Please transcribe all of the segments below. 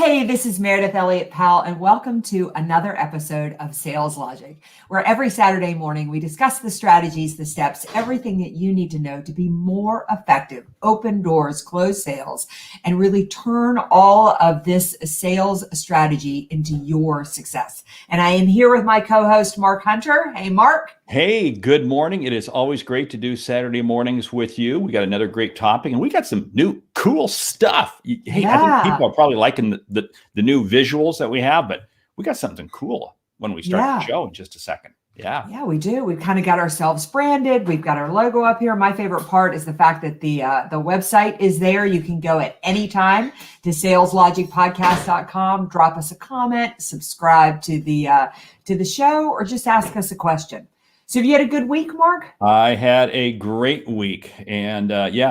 Hey, this is Meridith Elliott Powell, and welcome to another episode of Sales Logic, where every Saturday morning we discuss the strategies, the steps, everything that you need to know to be more effective, open doors, close sales, and really turn all of this sales strategy into your success. And I am here with my co-host, Mark Hunter. Hey, Mark. Hey, good morning. It is always great to do Saturday mornings with you. We got another great topic, and we got some new cool stuff. Hey, I think people are probably liking the new visuals that we have, but we got something cool when we start the show in just a second. Yeah, we do. We've kind of got ourselves branded. We've got our logo up here. My favorite part is the fact that the website is there. You can go at any time to saleslogicpodcast.com, drop us a comment, subscribe to the show, or just ask us a question. So have you had a good week, Mark? I had a great week. And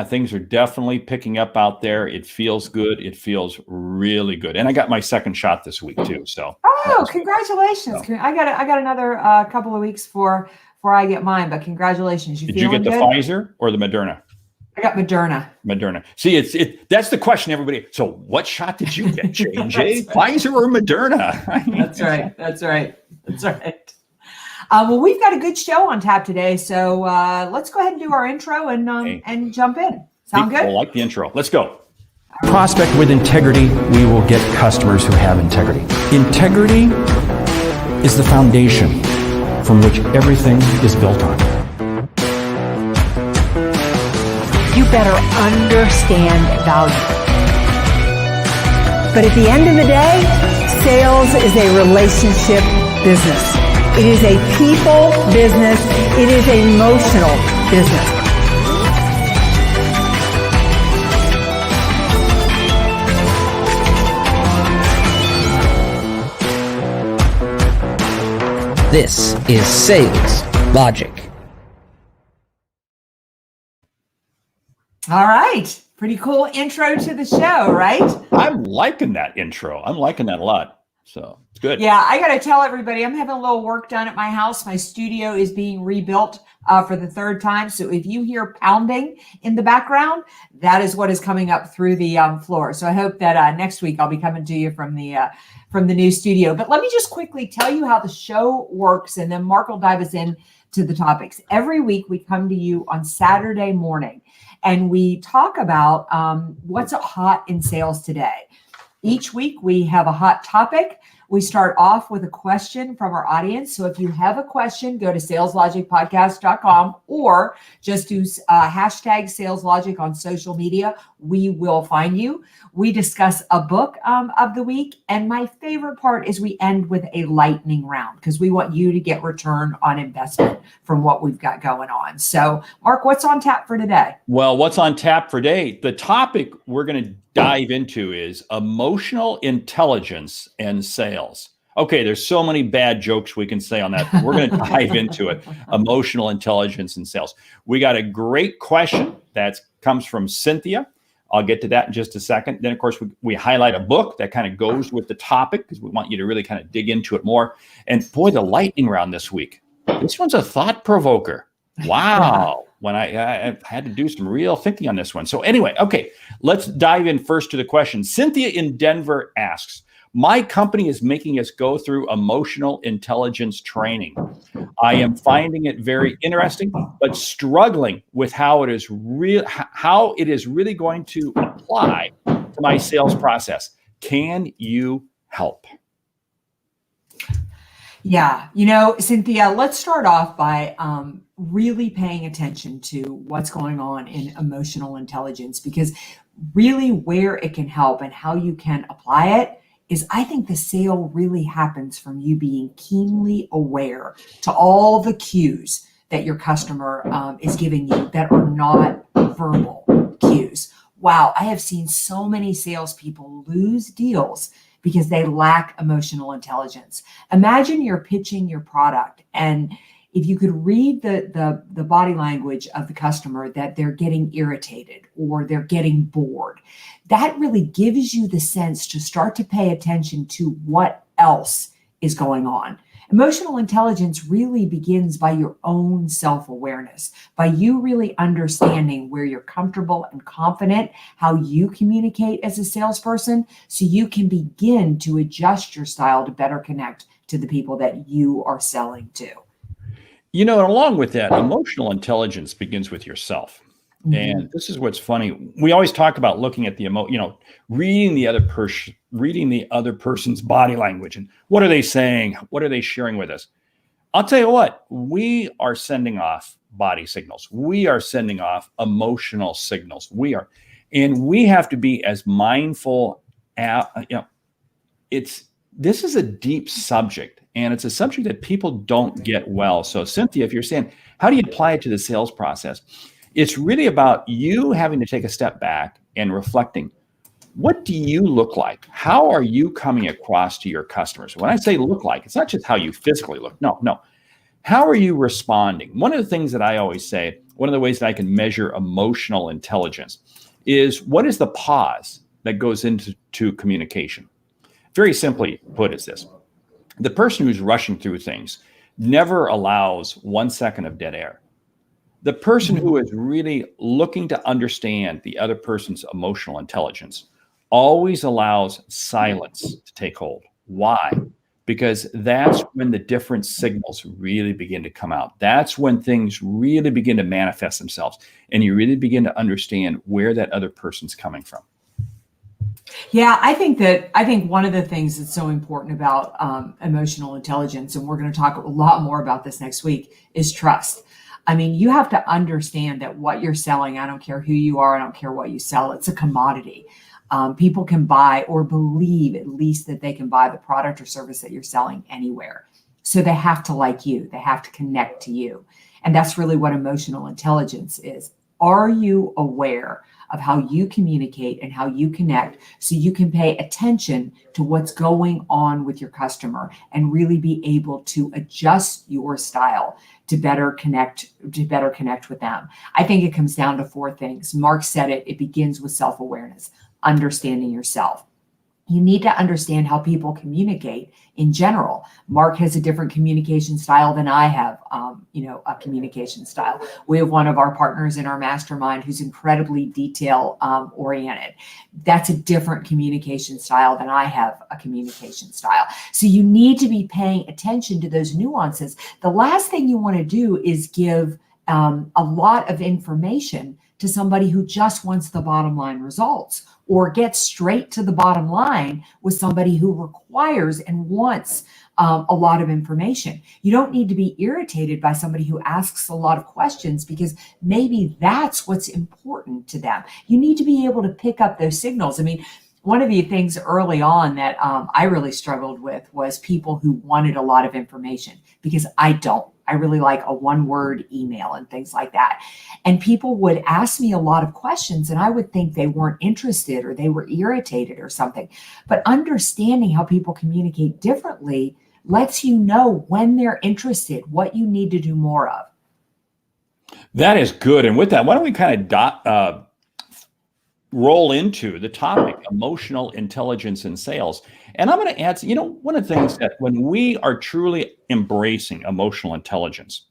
things are definitely picking up out there. It feels good. It feels really good. And I got my second shot this week too. So congratulations. So, I got another couple of weeks before I get mine, but congratulations. Did you get the Pfizer or the Moderna? I got Moderna. See, that's the question, everybody. So what shot did you get, J&J? Pfizer or Moderna? That's right. Well, we've got a good show on tap today, so let's go ahead and do our intro and jump in. Sound good? I like the intro. Let's go. Prospect with integrity, we will get customers who have integrity. Integrity is the foundation from which everything is built on. You better understand value. But at the end of the day, sales is a relationship business. It is a people business. It is an emotional business. This is Sales Logic. All right. Pretty cool intro to the show, right? I'm liking that intro. I'm liking that a lot. So it's good. Yeah, I got to tell everybody, I'm having a little work done at my house. My studio is being rebuilt for the third time. So if you hear pounding in the background, that is what is coming up through the floor. So I hope that next week I'll be coming to you from the new studio. But let me just quickly tell you how the show works, and then Mark will dive us in to the topics. Every week we come to you on Saturday morning, and we talk about what's hot in sales today. Each week we have a hot topic. We start off with a question from our audience. So if you have a question, go to saleslogicpodcast.com or just do hashtag saleslogic on social media. We will find you. We discuss a book of the week. And my favorite part is we end with a lightning round because we want you to get return on investment from what we've got going on. So Mark, what's on tap for today? Well, what's on tap for today? The topic we're going to dive into is emotional intelligence and sales. Okay, there's so many bad jokes we can say on that. We're going to dive into it. Emotional intelligence and sales. We got a great question that comes from Cynthia. I'll get to that in just a second. Then, of course, we highlight a book that kind of goes with the topic because we want you to really kind of dig into it more. And boy, the lightning round this week. This one's a thought provoker. Wow. When I had to do some real thinking on this one. So anyway, okay, let's dive in first to the question. Cynthia in Denver asks, my company is making us go through emotional intelligence training. I am finding it very interesting, but struggling with how it is really going to apply to my sales process. Can you help? Yeah, Cynthia, let's start off by really paying attention to what's going on in emotional intelligence, because really where it can help and how you can apply it is, I think the sale really happens from you being keenly aware to all the cues that your customer is giving you that are not verbal cues. Wow, I have seen so many salespeople lose deals because they lack emotional intelligence. Imagine you're pitching your product, and if you could read the body language of the customer that they're getting irritated or they're getting bored, that really gives you the sense to start to pay attention to what else is going on. Emotional intelligence really begins by your own self-awareness, by you really understanding where you're comfortable and confident, how you communicate as a salesperson, so you can begin to adjust your style to better connect to the people that you are selling to. And along with that, emotional intelligence begins with yourself. Mm-hmm. And this is what's funny. We always talk about looking at the reading the other person's body language and what are they saying? What are they sharing with us? I'll tell you what, we are sending off body signals. We are sending off emotional signals. And we have to be as mindful. This is a deep subject, and it's a subject that people don't get well. So Cynthia, if you're saying, how do you apply it to the sales process? It's really about you having to take a step back and reflecting. What do you look like? How are you coming across to your customers? When I say look like, it's not just how you physically look. No. How are you responding? One of the things that I always say, one of the ways that I can measure emotional intelligence is what is the pause that goes into communication? Very simply put is this. The person who's rushing through things never allows 1 second of dead air. The person who is really looking to understand the other person's emotional intelligence always allows silence to take hold. Why? Because that's when the different signals really begin to come out. That's when things really begin to manifest themselves, and you really begin to understand where that other person's coming from. Yeah, I think one of the things that's so important about emotional intelligence, and we're going to talk a lot more about this next week, is trust. I mean, you have to understand that what you're selling, I don't care who you are, I don't care what you sell, it's a commodity. People can buy or believe at least that they can buy the product or service that you're selling anywhere. So they have to like you, they have to connect to you. And that's really what emotional intelligence is. Are you aware of how you communicate and how you connect so you can pay attention to what's going on with your customer and really be able to adjust your style to better connect with them? I think it comes down to 4 things. Mark said it. It begins with self-awareness, understanding yourself. You need to understand how people communicate in general. Mark has a different communication style than I have, a communication style. We have one of our partners in our mastermind who's incredibly detail oriented. That's a different communication style than I have a communication style. So you need to be paying attention to those nuances. The last thing you want to do is give a lot of information to somebody who just wants the bottom line results, or get straight to the bottom line with somebody who requires and wants a lot of information. You don't need to be irritated by somebody who asks a lot of questions because maybe that's what's important to them. You need to be able to pick up those signals. I mean, one of the things early on that I really struggled with was people who wanted a lot of information, because I don't. I really like a 1-word email and things like that. And people would ask me a lot of questions and I would think they weren't interested or they were irritated or something. But understanding how people communicate differently lets you know when they're interested, what you need to do more of. That is good. And with that, why don't we kind of roll into the topic, emotional intelligence in sales. And I'm going to add, one of the things that when we are truly embracing emotional intelligence,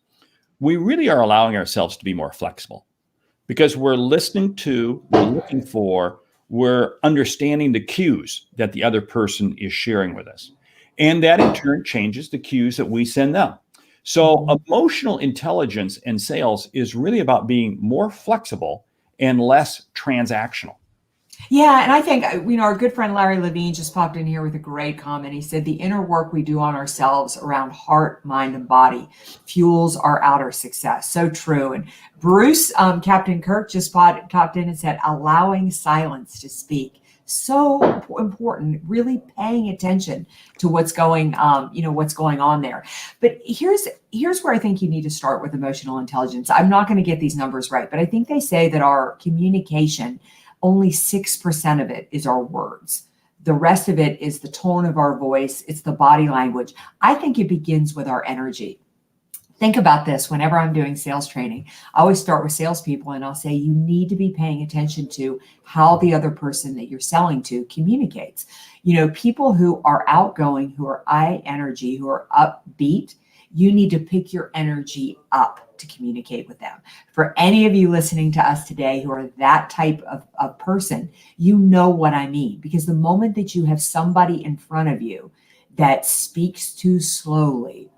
we really are allowing ourselves to be more flexible, because we're listening to, we're looking for, we're understanding the cues that the other person is sharing with us. And that in turn changes the cues that we send them. So emotional intelligence in sales is really about being more flexible and less transactional. Yeah, and I think, our good friend Larry Levine just popped in here with a great comment. He said, the inner work we do on ourselves around heart, mind, and body fuels our outer success. So true. And Bruce, Captain Kirk, just popped in and said, allowing silence to speak. So important, really paying attention to what's going on there. But here's where I think you need to start with emotional intelligence. I'm not going to get these numbers right, but I think they say that our communication, only 6% of it is our words. The rest of it is the tone of our voice. It's the body language. I think it begins with our energy. Think about this. Whenever I'm doing sales training, I always start with salespeople and I'll say, you need to be paying attention to how the other person that you're selling to communicates. People who are outgoing, who are high energy, who are upbeat, you need to pick your energy up to communicate with them. For any of you listening to us today who are that type of person, you know what I mean. Because the moment that you have somebody in front of you that speaks too slowly,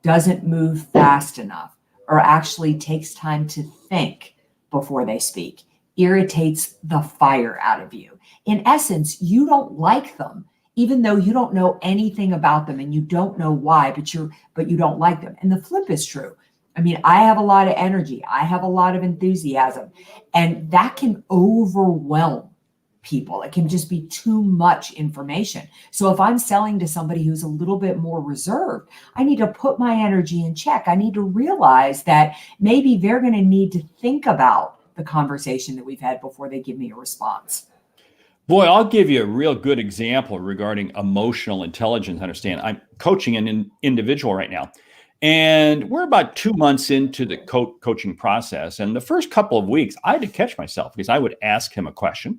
doesn't move fast enough, or actually takes time to think before they speak, irritates the fire out of you. In essence, you don't like them, even though you don't know anything about them and you don't know why, but you don't like them. And the flip is true. I mean, I have a lot of energy. I have a lot of enthusiasm, and that can overwhelm people. It can just be too much information. So if I'm selling to somebody who's a little bit more reserved, I need to put my energy in check. I need to realize that maybe they're going to need to think about the conversation that we've had before they give me a response. Boy, I'll give you a real good example regarding emotional intelligence. Understand, I'm coaching an individual right now, and we're about 2 months into the coaching process. And the first couple of weeks, I had to catch myself because I would ask him a question.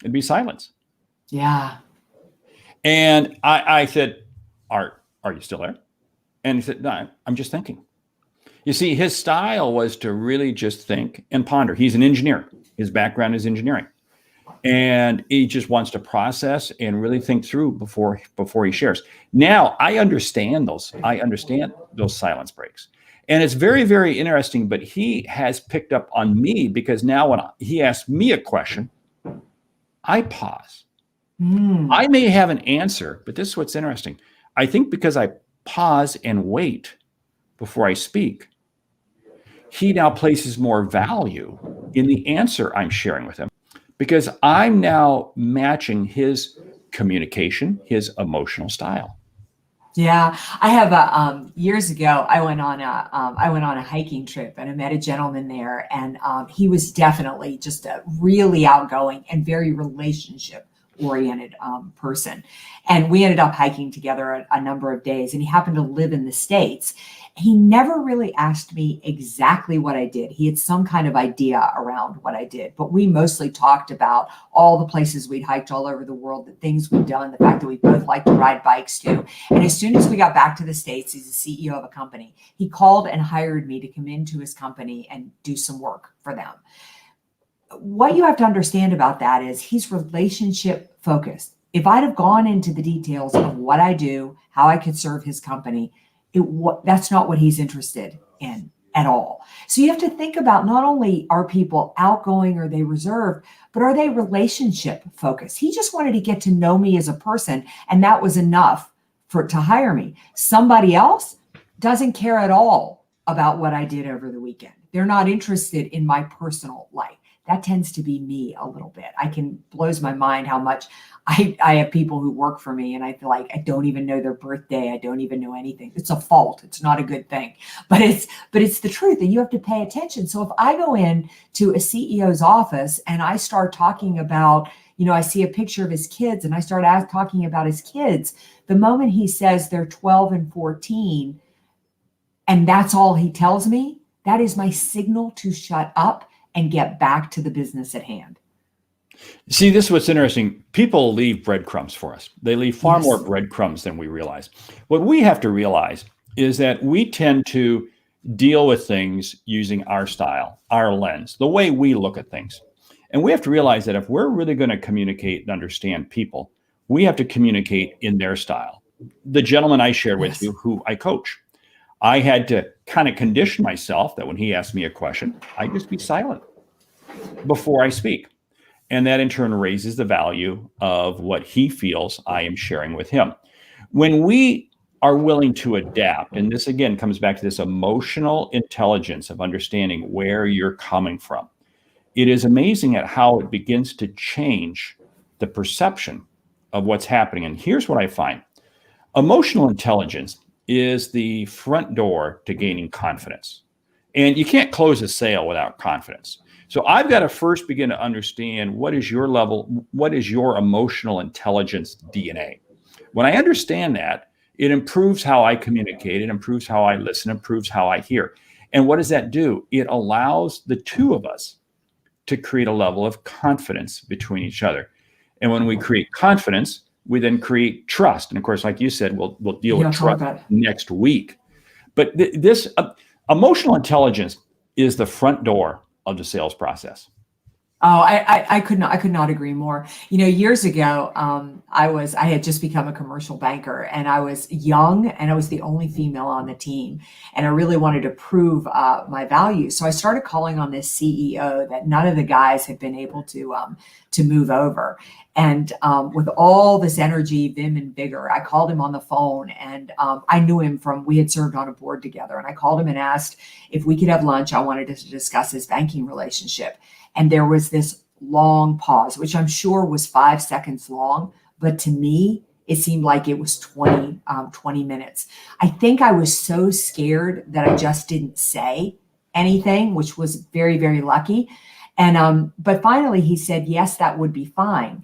It'd be silence. Yeah. And I said, are you still there? And he said, no, I'm just thinking. You see, his style was to really just think and ponder. He's an engineer. His background is engineering. And he just wants to process and really think through before he shares. Now, I understand those silence breaks. And it's very, very interesting, but he has picked up on me because now when he asks me a question, I pause. I may have an answer, but this is what's interesting. I think because I pause and wait before I speak, he now places more value in the answer I'm sharing with him because I'm now matching his communication, his emotional style. Yeah, I have years ago, I went on a hiking trip and I met a gentleman there, and he was definitely just a really outgoing and very relationship oriented person. And we ended up hiking together a number of days, and he happened to live in the States. He never really asked me exactly what I did. He had some kind of idea around what I did, but we mostly talked about all the places we'd hiked all over the world, the things we'd done, the fact that we both like to ride bikes too. And as soon as we got back to the States, he's the CEO of a company. He called and hired me to come into his company and do some work for them. What you have to understand about that is he's relationship focused. If I'd have gone into the details of what I do, how I could serve his company, that's not what he's interested in at all. So you have to think about, not only are people outgoing, or they reserved, but are they relationship focused? He just wanted to get to know me as a person, and that was enough to hire me. Somebody else doesn't care at all about what I did over the weekend. They're not interested in my personal life. That tends to be me a little bit. Blows my mind how much I have people who work for me, and I feel like I don't even know their birthday. I don't even know anything. It's a fault. It's not a good thing, but it's the truth, and you have to pay attention. So if I go in to a CEO's office and I start talking about, I see a picture of his kids and I start talking about his kids, the moment he says they're 12 and 14, and that's all he tells me, that is my signal to shut up and get back to the business at hand. See, this is what's interesting. People leave breadcrumbs for us. They leave far more breadcrumbs than we realize. What we have to realize is that we tend to deal with things using our style, our lens, the way we look at things. And we have to realize that if we're really going to communicate and understand people, we have to communicate in their style. The gentleman I shared with you, who I coach, I had to kind of condition myself that when he asked me a question, I just be silent before I speak. And that in turn raises the value of what he feels I am sharing with him. When we are willing to adapt, and this again comes back to this emotional intelligence of understanding where you're coming from, it is amazing at how it begins to change the perception of what's happening. And here's what I find. Emotional intelligence is the front door to gaining confidence. And you can't close a sale without confidence. So I've got to first begin to understand what is your level, what is your emotional intelligence DNA. When I understand that, It improves how I communicate. It improves how I listen, improves how I hear. And what does that do? It allows the two of us to create a level of confidence between each other. And when we create confidence, we then create trust. And of course, like you said, we'll deal with trust next week. But this emotional intelligence is the front door of the sales process. Oh, I could not agree more. Years ago, I had just become a commercial banker, and I was young, and I was the only female on the team, and I really wanted to prove my value. So I started calling on this CEO that none of the guys had been able to move over. And with all this energy, vim, and vigor, I called him on the phone, and I knew him we had served on a board together, and I called him and asked if we could have lunch. I wanted to discuss his banking relationship. And there was this long pause, which I'm sure was 5 seconds long, but to me, it seemed like it was 20 minutes. I think I was so scared that I just didn't say anything, which was very, very lucky. And but finally he said, yes, that would be fine.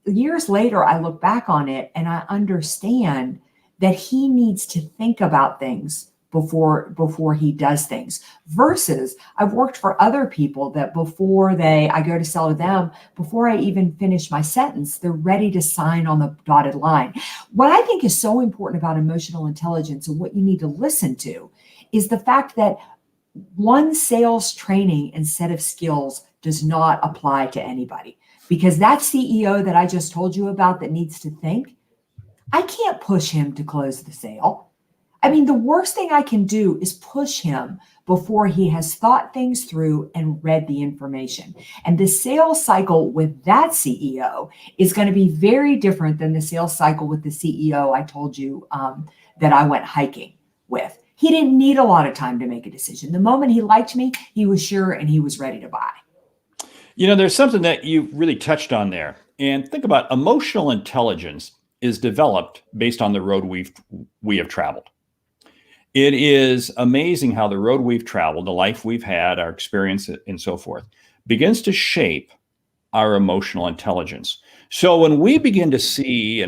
Years later, I look back on it and I understand that he needs to think about things before he does things, versus I've worked for other people that I go to sell to them, before I even finish my sentence, they're ready to sign on the dotted line. What I think is so important about emotional intelligence and what you need to listen to is the fact that one sales training and set of skills does not apply to anybody, because that CEO that I just told you about that needs to think, I can't push him to close the sale. I mean, the worst thing I can do is push him before he has thought things through and read the information. And the sales cycle with that CEO is going to be very different than the sales cycle with the CEO I told you that I went hiking with. He didn't need a lot of time to make a decision. The moment he liked me, he was sure and he was ready to buy. There's something that you really touched on there. And think about emotional intelligence is developed based on the road we have traveled. It is amazing how the road we've traveled, the life we've had, our experience and so forth, begins to shape our emotional intelligence. So when we begin to see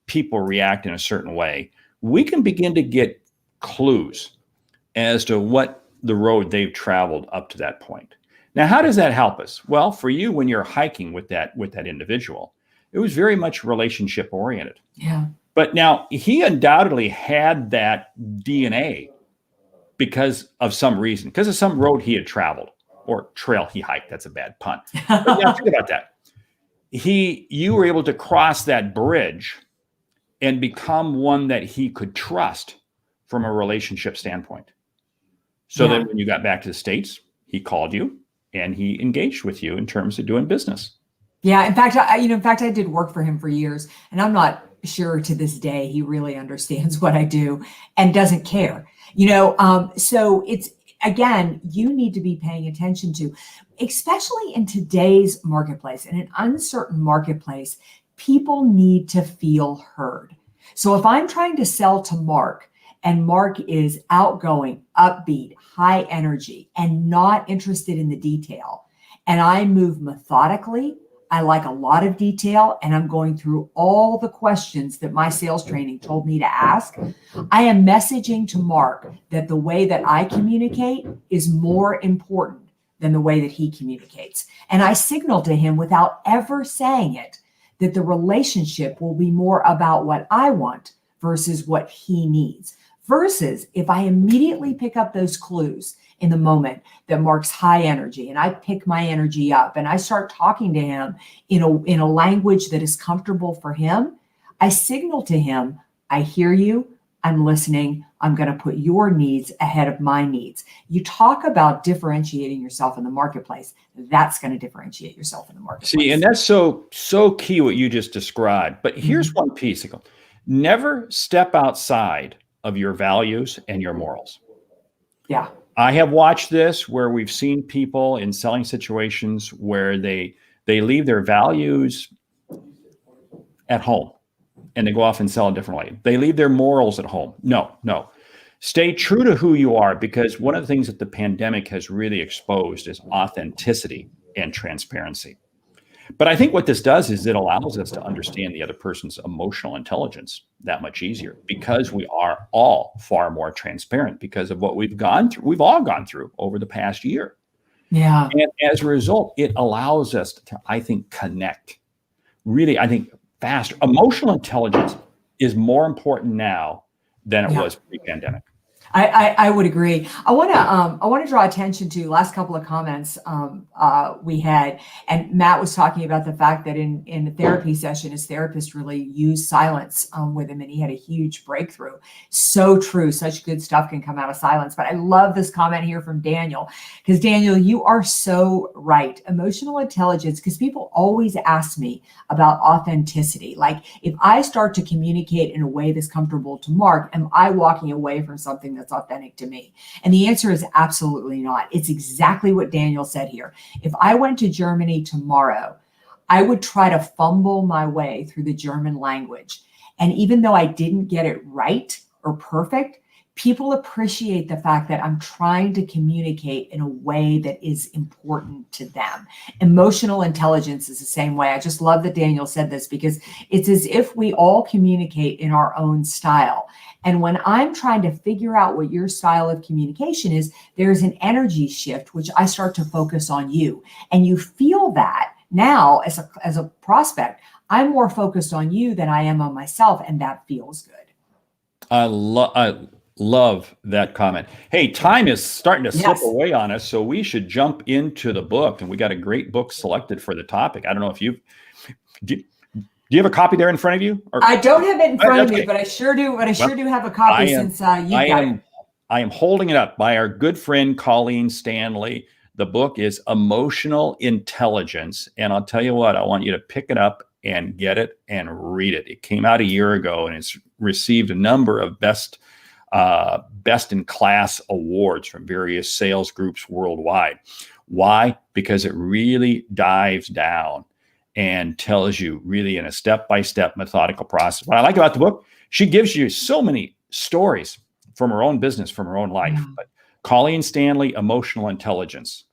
people react in a certain way, we can begin to get clues as to what the road they've traveled up to that point. Now, how does that help us? Well, for you, when you're hiking with that individual, it was very much relationship oriented. Yeah. But now he undoubtedly had that DNA because of some reason, because of some road he had traveled or trail he hiked. That's a bad pun. But now think about that. You were able to cross that bridge and become one that he could trust from a relationship standpoint. So then when you got back to the States, he called you and he engaged with you in terms of doing business. Yeah. In fact, I did work for him for years, and I'm not sure to this day he really understands what I do and doesn't care. So it's, again, you need to be paying attention to, especially in today's marketplace, in an uncertain marketplace, people need to feel heard. So if I'm trying to sell to Mark, and Mark is outgoing, upbeat, high energy, and not interested in the detail, and I move methodically, I like a lot of detail, and I'm going through all the questions that my sales training told me to ask, I am messaging to Mark that the way that I communicate is more important than the way that he communicates. And I signal to him without ever saying it that the relationship will be more about what I want versus what he needs. Versus if I immediately pick up those clues in the moment that Mark's high energy, and I pick my energy up and I start talking to him in a language that is comfortable for him, I signal to him, I hear you, I'm listening, I'm going to put your needs ahead of my needs. You talk about differentiating yourself in the marketplace. That's going to differentiate yourself in the marketplace. See, and that's so key what you just described. But here's one piece. Never step outside of your values and your morals. Yeah. I have watched this where we've seen people in selling situations where they leave their values at home and they go off and sell a different way. They leave their morals at home. No. Stay true to who you are, because one of the things that the pandemic has really exposed is authenticity and transparency. But I think what this does is it allows us to understand the other person's emotional intelligence that much easier, because we are all far more transparent because of what we've gone through. We've all gone through over the past year. Yeah. And as a result, it allows us to, I think, connect really, I think, faster. Emotional intelligence is more important now than it was pre-pandemic. I would agree. I want to draw attention to last couple of comments we had, and Matt was talking about the fact that in the therapy session, his therapist really used silence with him, and he had a huge breakthrough. So true. Such good stuff can come out of silence. But I love this comment here from Daniel, because Daniel, you are so right. Emotional intelligence, because people always ask me about authenticity. Like, if I start to communicate in a way that's comfortable to Mark, am I walking away from something that's authentic to me? And the answer is absolutely not. It's exactly what Daniel said here. If I went to Germany tomorrow, I would try to fumble my way through the German language. And even though I didn't get it right or perfect, people appreciate the fact that I'm trying to communicate in a way that is important to them. Emotional intelligence is the same way. I just love that Daniel said this, because it's as if we all communicate in our own style. And when I'm trying to figure out what your style of communication is, there's an energy shift, which I start to focus on you. And you feel that now as a prospect, I'm more focused on you than I am on myself. And that feels good. I love that comment. Hey, time is starting to slip away on us, so we should jump into the book. And we got a great book selected for the topic. I don't know if do you have a copy there in front of you? Or? I don't have it in front of me, but I sure do. But I sure do have a copy since you got it. I am holding it up by our good friend Colleen Stanley. The book is Emotional Intelligence, and I'll tell you what, I want you to pick it up and get it and read it. It came out a year ago, and it's received a number of best in class awards from various sales groups worldwide. Why? Because it really dives down and tells you really in a step-by-step methodical process. What I like about the book, she gives you so many stories from her own business, from her own life. But Colleen Stanley, Emotional Intelligence.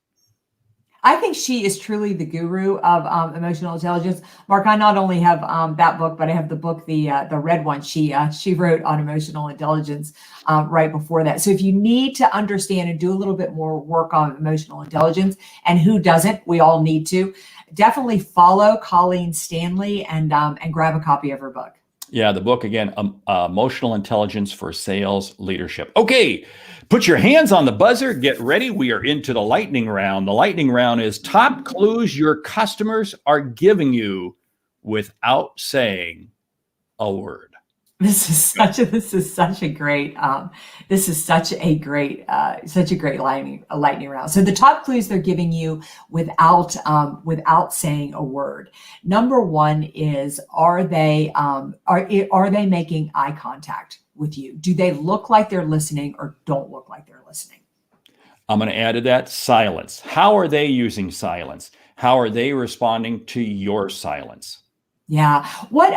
I think she is truly the guru of emotional intelligence. Mark, I not only have that book, but I have the book, the red one she wrote on emotional intelligence right before that. So if you need to understand and do a little bit more work on emotional intelligence, and who doesn't, we all need to, definitely follow Colleen Stanley and grab a copy of her book. Yeah, the book, again, Emotional Intelligence for Sales Leadership. Okay, put your hands on the buzzer. Get ready. We are into the lightning round. The lightning round is top clues your customers are giving you without saying a word. This is such a great lightning round. So the top clues they're giving you without saying a word. Number one is, are they making eye contact with you? Do they look like they're listening or don't look like they're listening? I'm going to add to that silence. How are they using silence? How are they responding to your silence? Yeah. What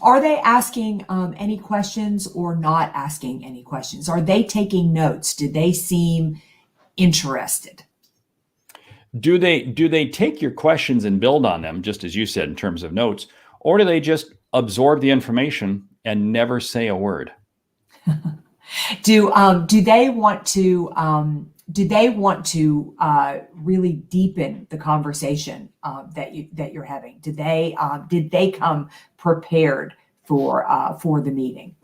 are they asking any questions or not asking any questions? Are they taking notes? Do they seem interested? Do they take your questions and build on them, just as you said, in terms of notes, or do they just absorb the information and never say a word? Do they want to really deepen the conversation that you're having? Did they come prepared for the meeting?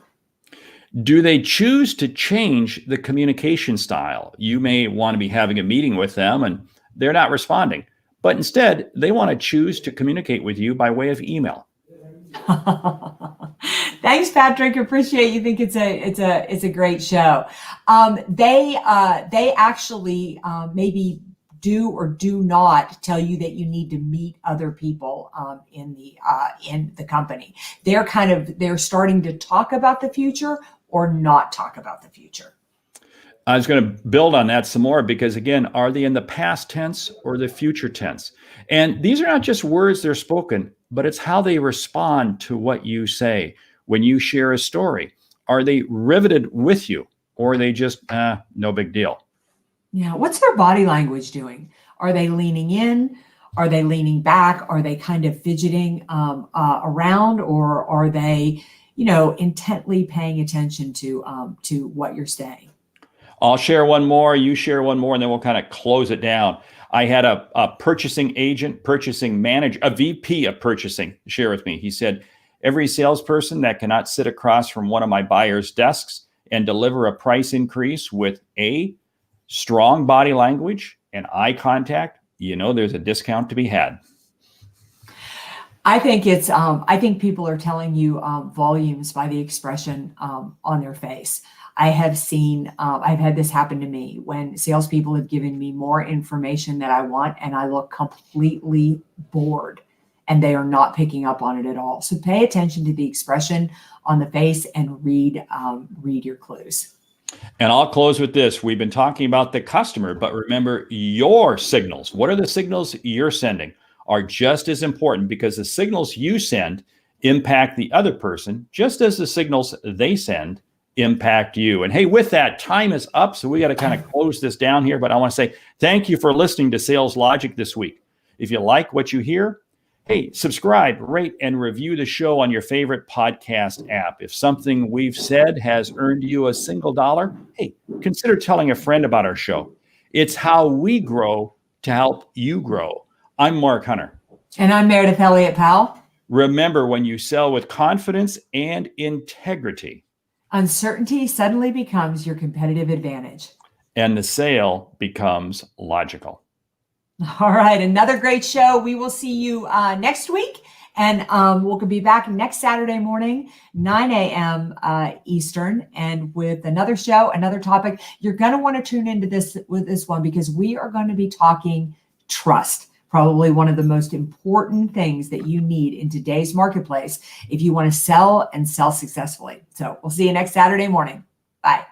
Do they choose to change the communication style? You may want to be having a meeting with them and they're not responding, but instead they want to choose to communicate with you by way of email. Thanks, Patrick. Appreciate you. Think it's a great show. They actually maybe do or do not tell you that you need to meet other people in the company. They're starting to talk about the future or not talk about the future. I was going to build on that some more because, again, are they in the past tense or the future tense? And these are not just words they're spoken, but it's how they respond to what you say. When you share a story, are they riveted with you or are they just, no big deal? Yeah. What's their body language doing? Are they leaning in? Are they leaning back? Are they kind of fidgeting around, or are they, intently paying attention to what you're saying? I'll share one more, you share one more, and then we'll kind of close it down. I had a purchasing agent, purchasing manager, a VP of purchasing share with me. He said, every salesperson that cannot sit across from one of my buyers' desks and deliver a price increase with a strong body language and eye contact, there's a discount to be had. I think I think people are telling you volumes by the expression on their face. I have seen, I've had this happen to me when salespeople have given me more information that I want, and I look completely bored, and they are not picking up on it at all. So pay attention to the expression on the face and read your clues. And I'll close with this. We've been talking about the customer, but remember your signals. What are the signals you're sending are just as important, because the signals you send impact the other person just as the signals they send impact you. And hey, with that, time is up. So we got to kind of close this down here. But I want to say thank you for listening to Sales Logic this week. If you like what you hear, hey, subscribe, rate, and review the show on your favorite podcast app. If something we've said has earned you a single dollar, hey, consider telling a friend about our show. It's how we grow to help you grow. I'm Mark Hunter. And I'm Meridith Elliott Powell. Remember, when you sell with confidence and integrity, uncertainty suddenly becomes your competitive advantage. And the sale becomes logical. All right. Another great show. We will see you next week. And we'll be back next Saturday morning, 9 a.m. Eastern, and with another show, another topic. You're going to want to tune into this one, because we are going to be talking trust. Probably one of the most important things that you need in today's marketplace if you want to sell and sell successfully. So we'll see you next Saturday morning. Bye.